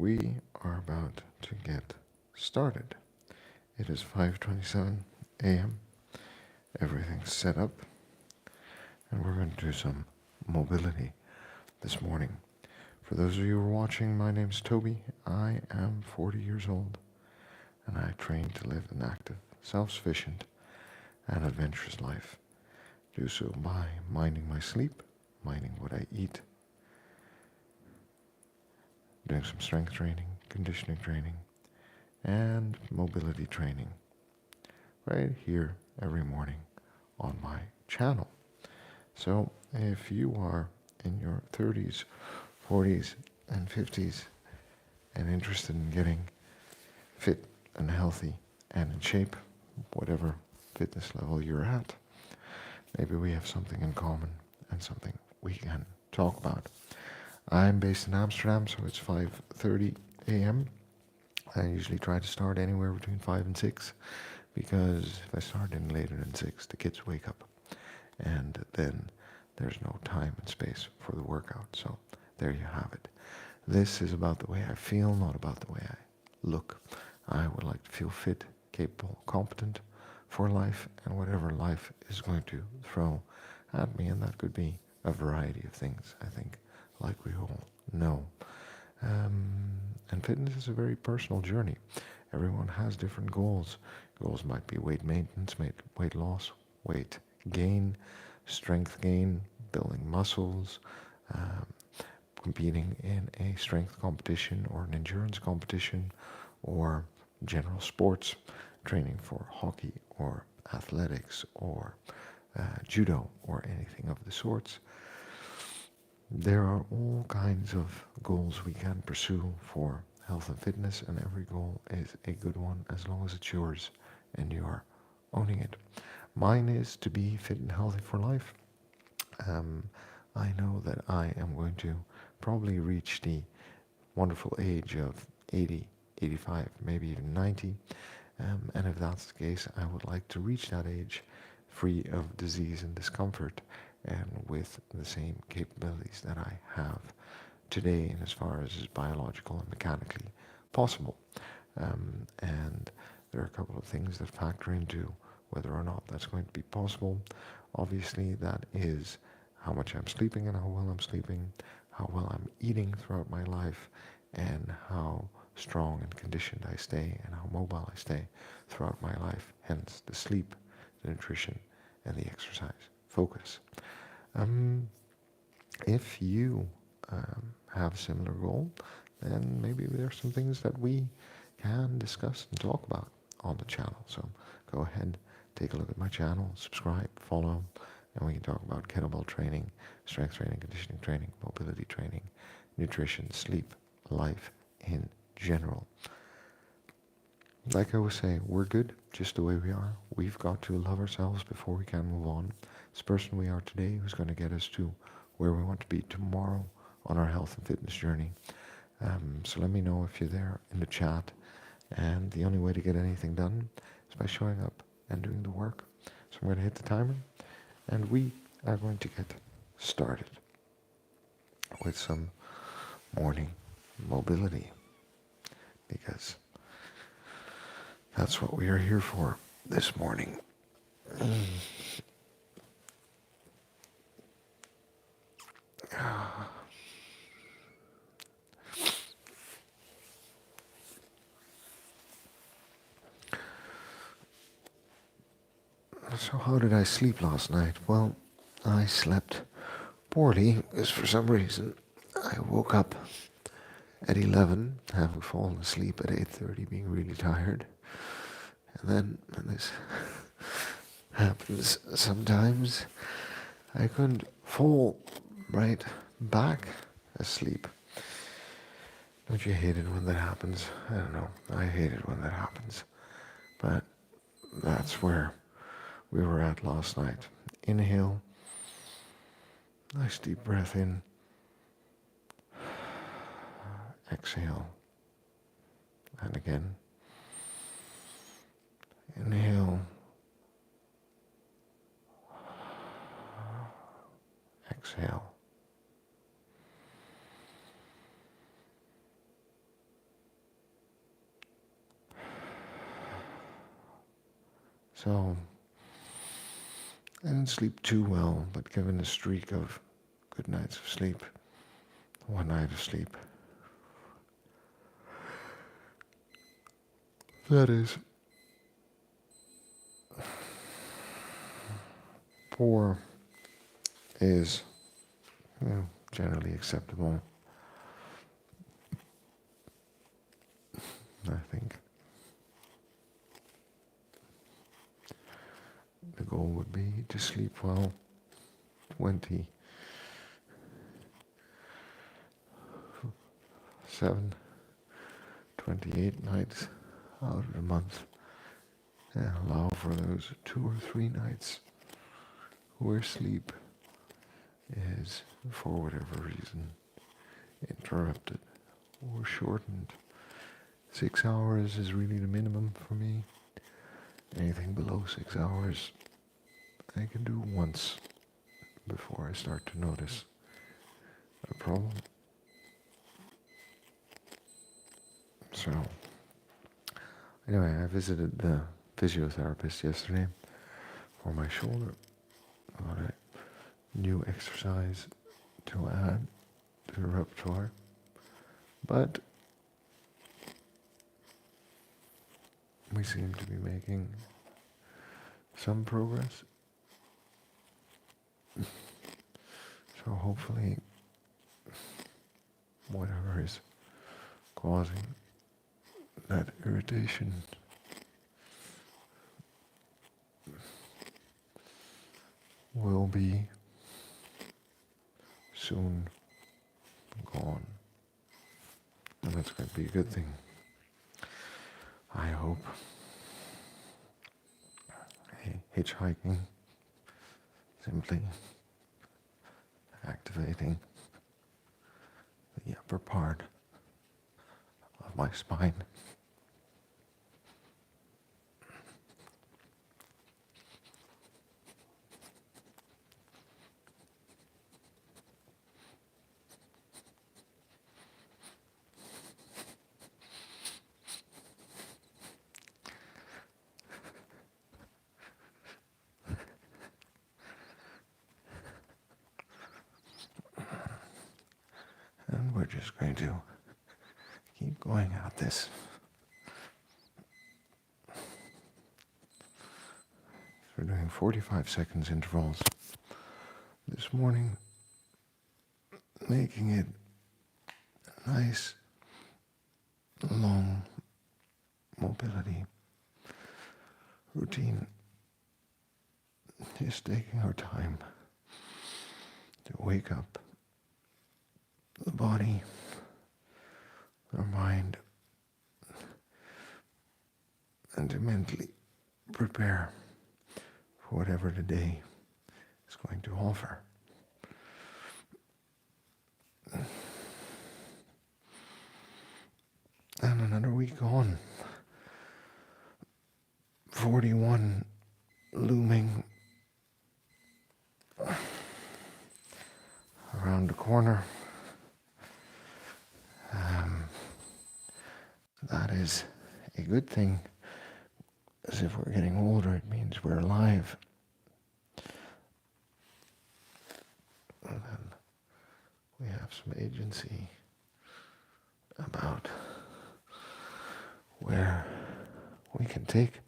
We are about to get started. It is 5:27 a.m. Everything's set up, and we're going to do some mobility this morning. For those of you who are watching, my name's Toby. I am 40 years old, and I train to live an active, self-sufficient, and adventurous life. Do so by minding my sleep, minding what I eat, doing some strength training, conditioning training, and mobility training right here every morning on my channel. So if you are in your 30s, 40s, and 50s and interested in getting fit and healthy and in shape, whatever fitness level you're at, maybe we have something in common and something we can talk about. I'm based in Amsterdam, so it's 5:30 a.m. I usually try to start anywhere between 5 and 6, because if I start any later than 6, the kids wake up, and then there's no time and space for the workout. So there you have it. This is about the way I feel, not about the way I look. I would like to feel fit, capable, competent for life, and whatever life is going to throw at me, and that could be a variety of things, I think, like we all know. And fitness is a very personal journey. Everyone has different goals. Goals might be weight maintenance, weight loss, weight gain, strength gain, building muscles, um, competing in a strength competition or an endurance competition, or general sports, training for hockey or athletics or judo or anything of the sorts. There are all kinds of goals we can pursue for health and fitness, and every goal is a good one as long as it's yours and you are owning it. Mine is to be fit and healthy for life. I know that I am going to probably reach the wonderful age of 80, 85, maybe even 90. And if that's the case, I would like to reach that age free of disease and discomfort, and with the same capabilities that I have today, in as far as is biological and mechanically possible. And there are a couple of things that factor into whether or not that's going to be possible. Obviously, that is how much I'm sleeping and how well I'm sleeping, how well I'm eating throughout my life, and how strong and conditioned I stay and how mobile I stay throughout my life. Hence the sleep, the nutrition, and the exercise focus. If you have a similar goal, then maybe there's some things that we can discuss and talk about on the channel. So go ahead, take a look at my channel, subscribe, follow, and we can talk about kettlebell training, strength training, conditioning training, mobility training, nutrition, sleep, life in general. Like I always say, we're good just the way we are. We've got to love ourselves before we can move on. It's the person we are today who's going to get us to where we want to be tomorrow on our health and fitness journey. So let me know if you're there in the chat. And the only way to get anything done is by showing up and doing the work. So I'm going to hit the timer, and we are going to get started with some morning mobility, because that's what we are here for this morning. So how did I sleep last night? Well, I slept poorly because for some reason I woke up at 11, having fallen asleep at 8:30, being really tired. And then, and this happens sometimes, I couldn't fall right back asleep. Don't you hate it when that happens? I don't know. I hate it when that happens. But that's where we were at last night. Inhale. Nice deep breath in. Exhale. And again. Inhale. Exhale. So I didn't sleep too well, but given a streak of good nights of sleep, one night of sleep, that is 4 is generally acceptable, I think. The goal would be to sleep well 27, 28 nights out of the month, and allow for those 2 or 3 nights where sleep is, for whatever reason, interrupted or shortened. 6 hours is really the minimum for me. Anything below 6 hours, I can do once before I start to notice a problem. So, anyway, I visited the physiotherapist yesterday for my shoulder. Got a new exercise to add to the repertoire, but we seem to be making some progress. So hopefully, whatever is causing that irritation will be soon gone. And that's going to be a good thing, I hope. Hitchhiking, simply activating the upper part of my spine. And we're just going to keep going at this. We're doing 45 seconds intervals this morning, making it a nice, long mobility routine. Just taking our time to wake up the body, our mind, and to mentally prepare for whatever the day is going to offer. And another week on, 41 looming around the corner. That is a good thing, as if we're getting older, it means we're alive. And then we have some agency about where we can take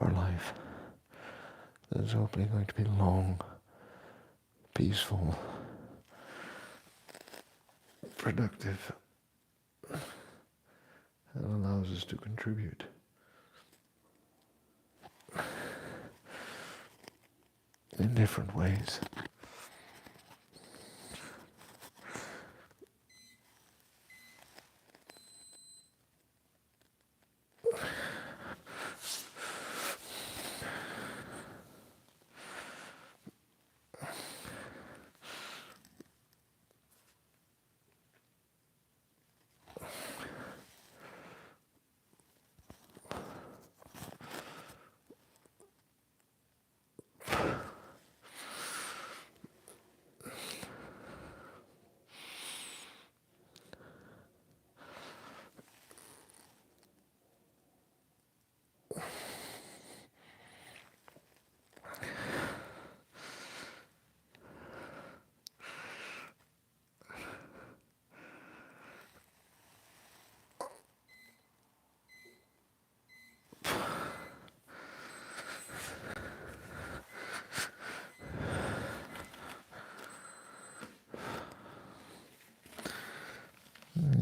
our life. That is hopefully going to be long, peaceful, productive, and allows us to contribute in different ways.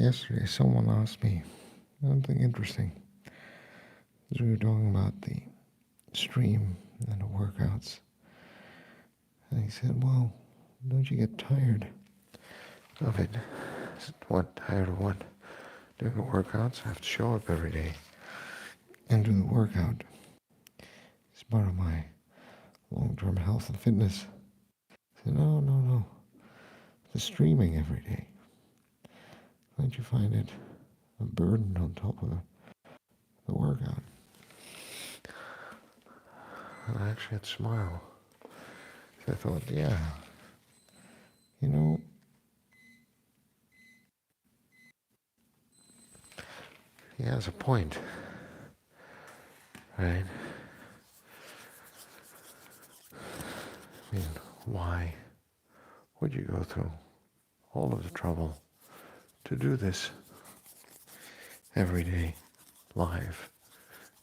Yesterday, someone asked me something interesting. As we were talking about the stream and the workouts. And he said, well, don't you get tired of it? I said, what? Tired of what? Doing the workouts? I have to show up every day and do the workout. It's part of my long-term health and fitness. I said, no. The streaming every day. Don't you find it a burden on top of the workout? And I actually had to smile. I thought, yeah, you know, he has a point, right? I mean, why would you go through all of the trouble to do this every day, live,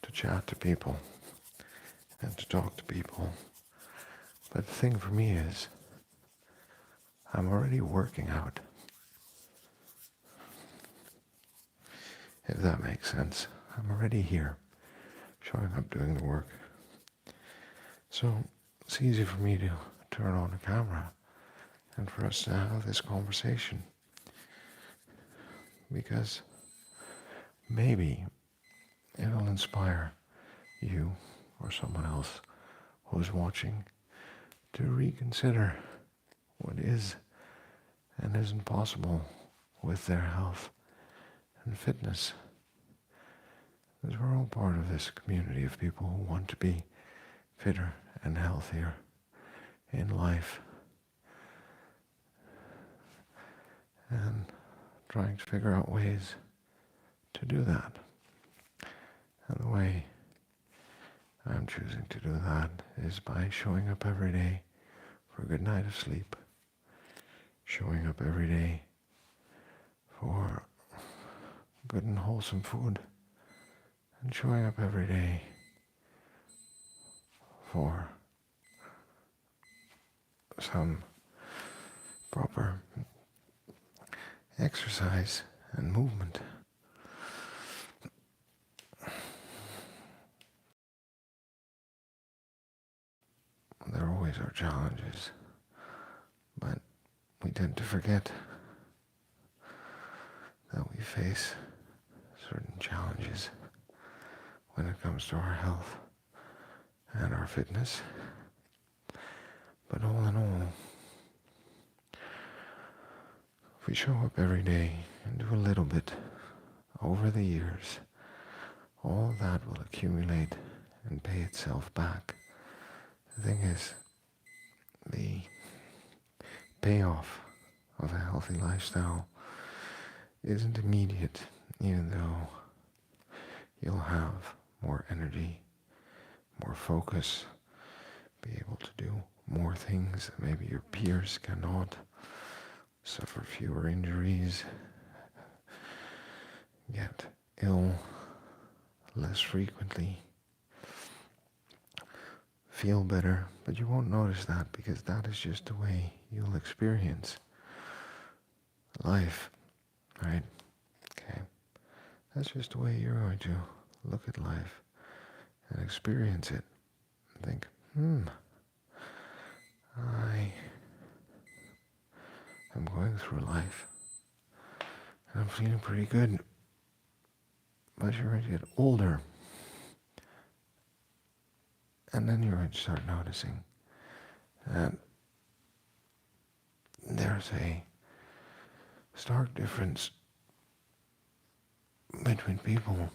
to chat to people and to talk to people? But the thing for me is, I'm already working out. If that makes sense. I'm already here, showing up, doing the work. So it's easy for me to turn on a camera and for us to have this conversation. Because maybe it'll inspire you or someone else who's watching to reconsider what is and isn't possible with their health and fitness. Because we're all part of this community of people who want to be fitter and healthier in life. And trying to figure out ways to do that. And the way I'm choosing to do that is by showing up every day for a good night of sleep, showing up every day for good and wholesome food, and showing up every day for some proper exercise and movement. There always are challenges, but we tend to forget that we face certain challenges when it comes to our health and our fitness. But all in all, if we show up every day and do a little bit over the years, all that will accumulate and pay itself back. The thing is, the payoff of a healthy lifestyle isn't immediate, even though you'll have more energy, more focus, be able to do more things that maybe your peers cannot, suffer fewer injuries, get ill less frequently, feel better, but you won't notice that because that is just the way you'll experience life, right? Okay. That's just the way you're going to look at life and experience it and think, I am going through life and I'm feeling pretty good. But you're going to get older. And then you're going to start noticing that there's a stark difference between people